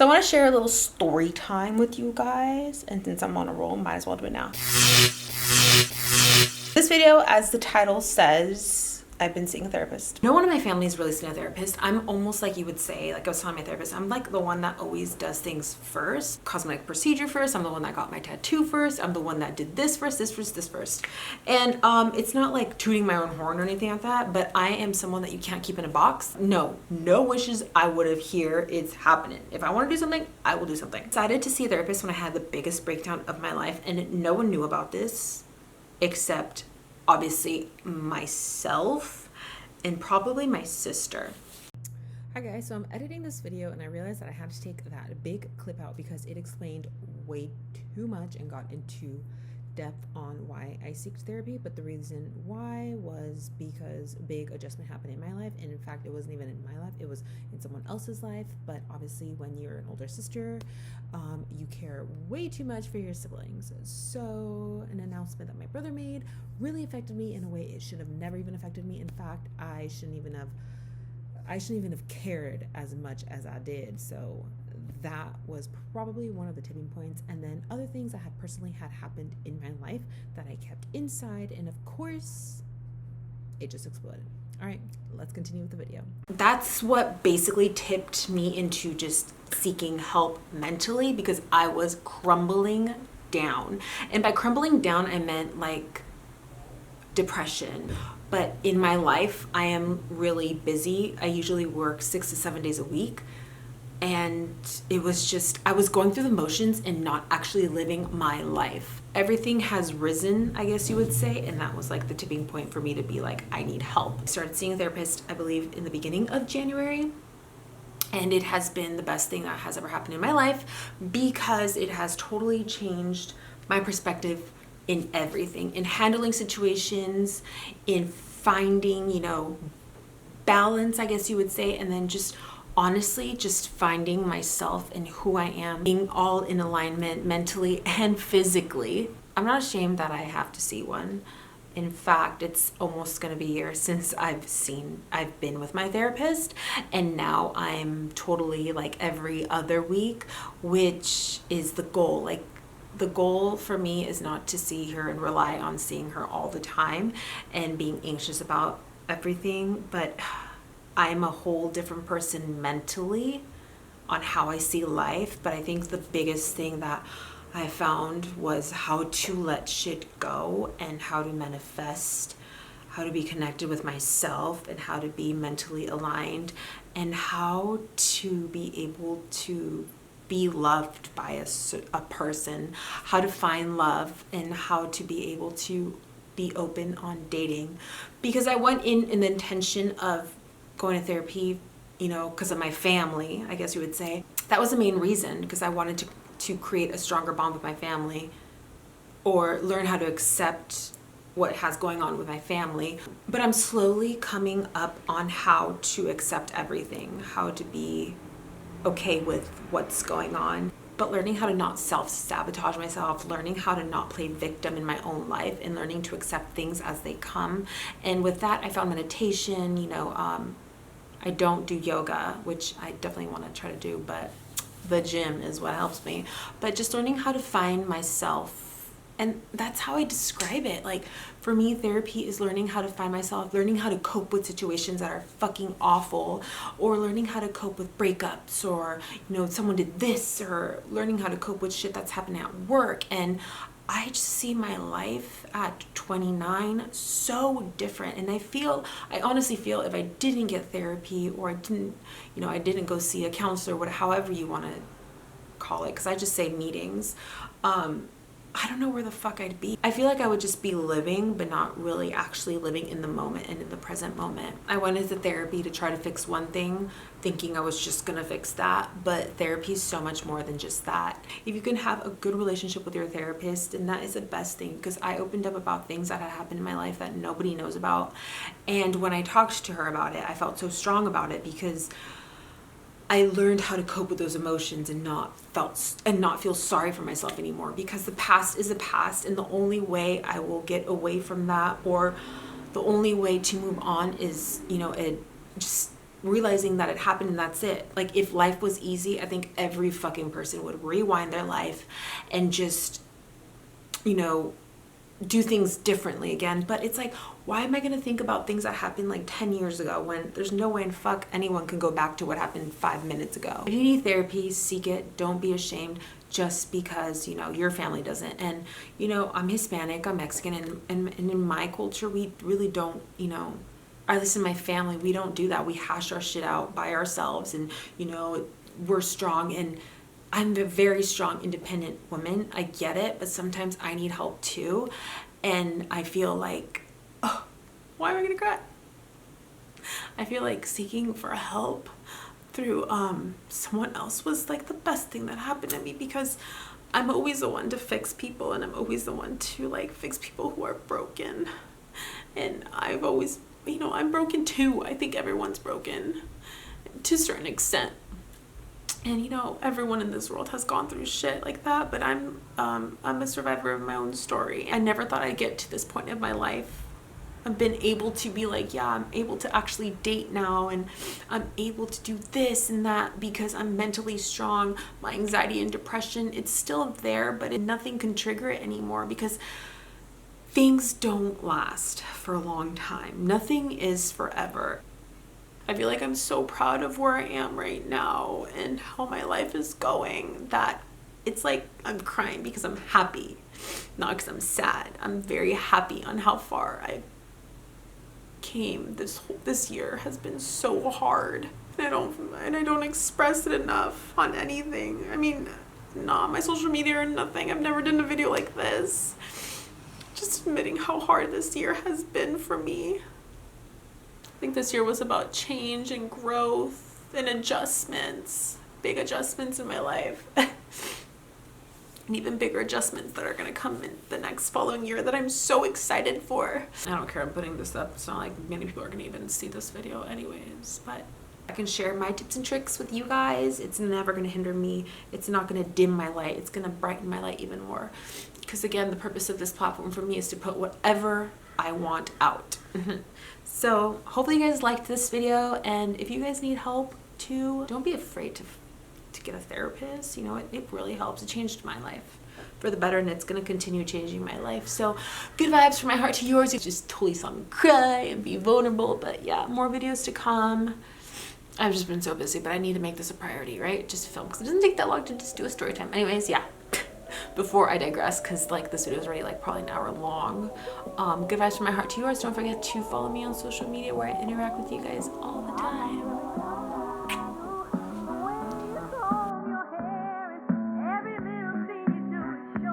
So I want to share a little story time with you guys, and since I'm on a roll, might as well do it now. This video, as the title says, I've been seeing a therapist. No one in my family has really seen a therapist. I'm almost like you would say, like I was telling my therapist, I'm like the one that always does things first. Cosmetic procedure first. I'm the one that got my tattoo first. I'm the one that did this first, this first, this first. And it's not like tooting my own horn or anything like that, but I am someone that you can't keep in a box. No wishes I would have here. It's happening. If I want to do something, I will do something. Decided to see a therapist when I had the biggest breakdown of my life, and no one knew about this except obviously myself and probably my sister. Hi guys, so I'm editing this video and I realized that I had to take that big clip out because it explained way too much and got into depth on why I seeked therapy, but the reason why was because a big adjustment happened in my life, and in fact it wasn't even in my life, it was in someone else's life. But obviously when you're an older sister, you care way too much for your siblings. So an announcement that my brother made really affected me in a way it should have never even affected me. In fact, I shouldn't even have cared as much as I did. So that was probably one of the tipping points. And then other things that had personally happened in my life that I kept inside, and of course it just exploded. All right, let's continue with the video. That's what basically tipped me into just seeking help mentally, because I was crumbling down. And by crumbling down, I meant like depression. But in my life, I am really busy. I usually work 6 to 7 days a week. And it was just, I was going through the motions and not actually living my life. Everything has risen, I guess you would say. And that was like the tipping point for me to be like, I need help. I started seeing a therapist, I believe, in the beginning of January. And it has been the best thing that has ever happened in my life, because it has totally changed my perspective in everything, in handling situations, in finding, balance, I guess you would say. And then just honestly, just finding myself and who I am, being all in alignment mentally and physically. I'm not ashamed that I have to see one. In fact, it's almost going to be a year since I've been with my therapist, and now I'm totally like every other week, which is the goal. Like, the goal for me is not to see her and rely on seeing her all the time and being anxious about everything, but I'm a whole different person mentally on how I see life. But I think the biggest thing that I found was how to let shit go, and how to manifest, how to be connected with myself, and how to be mentally aligned, and how to be able to be loved by a person, how to find love, and how to be able to be open on dating. Because I went in the intention of going to therapy, because of my family, I guess you would say. That was the main reason, because I wanted to create a stronger bond with my family, or learn how to accept what has going on with my family. But I'm slowly coming up on how to accept everything, how to be okay with what's going on, but learning how to not self-sabotage myself, learning how to not play victim in my own life, and learning to accept things as they come. And with that, I found meditation. I don't do yoga, which I definitely want to try to do, but the gym is what helps me. But just learning how to find myself. And that's how I describe it. Like, for me, therapy is learning how to find myself, learning how to cope with situations that are fucking awful, or learning how to cope with breakups, or, someone did this, or learning how to cope with shit that's happening at work. And I just see my life at 29 so different. And I honestly feel if I didn't get therapy, or I didn't go see a counselor, however you want to call it, because I just say meetings, I don't know where the fuck I'd be. I feel like I would just be living, but not really actually living in the moment and in the present moment. I went into therapy to try to fix one thing, thinking I was just gonna fix that, but therapy is so much more than just that. If you can have a good relationship with your therapist, and that is the best thing, because I opened up about things that had happened in my life that nobody knows about. And when I talked to her about it, I felt so strong about it, because I learned how to cope with those emotions and not feel sorry for myself anymore, because the past is the past, and the only way I will get away from that, or the only way to move on, is just realizing that it happened and that's it. Like, if life was easy, I think every fucking person would rewind their life and just, you know, do things differently again. But it's like, why am I going to think about things that happened like 10 years ago when there's no way in fuck anyone can go back to what happened 5 minutes ago? If you need therapy, seek it. Don't be ashamed just because, you know, your family doesn't. And, you know, I'm Hispanic, I'm Mexican, and in my culture, we really don't, you know, or at least in my family, we don't do that. We hash our shit out by ourselves, and, you know, we're strong. And I'm a very strong, independent woman. I get it, but sometimes I need help too. And I feel like, oh, why am I gonna cry? I feel like seeking for help through someone else was like the best thing that happened to me, because I'm always the one to fix people, and I'm always the one to like fix people who are broken. And I've always, you know, I'm broken too. I think everyone's broken to a certain extent. And, you know, everyone in this world has gone through shit like that, but I'm a survivor of my own story. I never thought I'd get to this point in my life. I've been able to be like, yeah, I'm able to actually date now, and I'm able to do this and that because I'm mentally strong. My anxiety and depression, it's still there, but nothing can trigger it anymore, because things don't last for a long time. Nothing is forever. I feel like I'm so proud of where I am right now and how my life is going that it's like I'm crying because I'm happy, not because I'm sad. I'm very happy on how far I came. This year has been so hard, and I don't express it enough on anything. I mean, not on my social media or nothing. I've never done a video like this. Just admitting how hard this year has been for me. I think this year was about change and growth and adjustments, big adjustments in my life. And even bigger adjustments that are going to come in the next following year that I'm so excited for. I don't care, I'm putting this up. It's not like many people are going to even see this video anyways, but I can share my tips and tricks with you guys. It's never going to hinder me. It's not going to dim my light. It's going to brighten my light even more. Because again, the purpose of this platform for me is to put whatever I want out. So hopefully you guys liked this video, and if you guys need help too, don't be afraid to get a therapist. You know, it really helps. It changed my life for the better, and it's gonna continue changing my life. So good vibes from my heart to yours. You just totally saw me cry and be vulnerable, but yeah, more videos to come. I've just been so busy, but I need to make this a priority, right? Just to film, because it doesn't take that long to just do a story time. Anyways, yeah. Before I digress, because like this video is already like probably an hour long, good vibes from my heart to yours. Don't forget to follow me on social media where I interact with you guys all the time.